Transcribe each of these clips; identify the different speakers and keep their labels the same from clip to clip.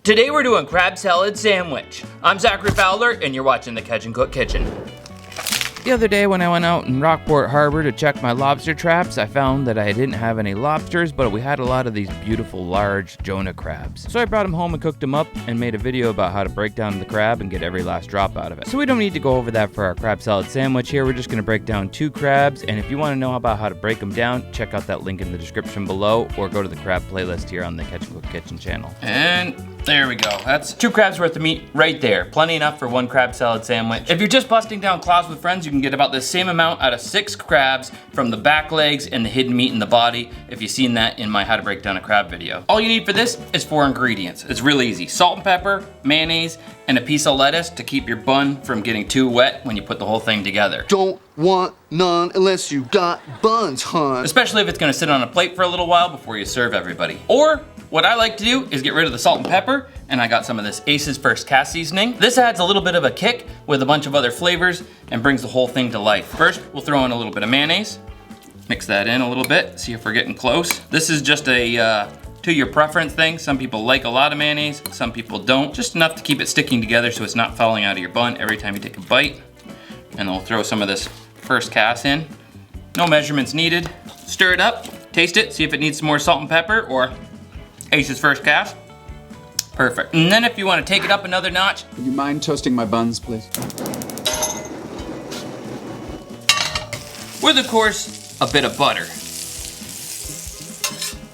Speaker 1: Today we're doing crab salad sandwich. I'm Zachary Fowler and you're watching the Catch and Cook Kitchen. The other day when I went out in Rockport Harbor to check my lobster traps, I found that I didn't have any lobsters, but we had a lot of these beautiful large Jonah crabs. So I brought them home and cooked them up and made a video about how to break down the crab and get every last drop out of it. So we don't need to go over that for our crab salad sandwich here. We're just gonna break down 2 crabs, and if you wanna know about how to break them down, check out that link in the description below, or go to the crab playlist here on the Catch and Cook Kitchen channel. And there we go. That's 2 crabs worth of meat right there. Plenty enough for 1 crab salad sandwich. If you're just busting down claws with friends, you can get about the same amount out of 6 crabs from the back legs and the hidden meat in the body, if you've seen that in my how to break down a crab video. All you need for this is 4 ingredients. It's really easy. Salt and pepper, mayonnaise, and a piece of lettuce to keep your bun from getting too wet when you put the whole thing together.
Speaker 2: Don't want none unless you got buns, hon.
Speaker 1: Especially if it's gonna sit on a plate for a little while before you serve everybody. Or, what I like to do is get rid of the salt and pepper, and I got some of this Ace's First Cast seasoning. This adds a little bit of a kick with a bunch of other flavors and brings the whole thing to life. First, we'll throw in a little bit of mayonnaise. Mix that in a little bit, see if we're getting close. This is just a to your preference thing. Some people like a lot of mayonnaise, some people don't. Just enough to keep it sticking together so it's not falling out of your bun every time you take a bite. And then we'll throw some of this First Cast in. No measurements needed. Stir it up, taste it, see if it needs some more salt and pepper or Ace's First Cast. Perfect. And then if you want to take it up another notch.
Speaker 3: Would you mind toasting my buns, please?
Speaker 1: With, of course, a bit of butter.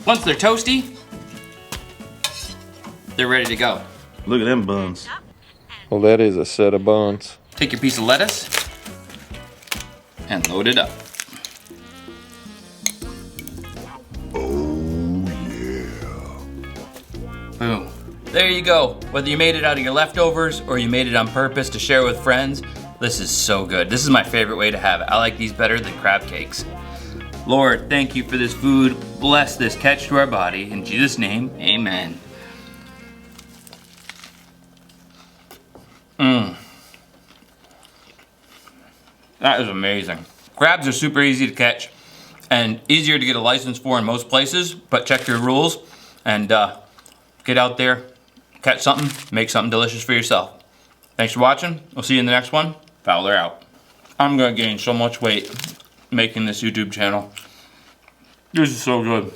Speaker 1: Once they're toasty, they're ready to go.
Speaker 4: Look at them buns.
Speaker 5: Well, that is a set of buns.
Speaker 1: Take your piece of lettuce and load it up. Boom. There you go. Whether you made it out of your leftovers or you made it on purpose to share with friends, this is so good. This is my favorite way to have it. I like these better than crab cakes. Lord, thank you for this food. Bless this catch to our body. In Jesus' name, amen. That is amazing. Crabs are super easy to catch and easier to get a license for in most places, but check your rules and get out there, catch something, make something delicious for yourself. Thanks for watching. We'll see you in the next one. Fowler out. I'm gonna gain so much weight making this YouTube channel. This is so good.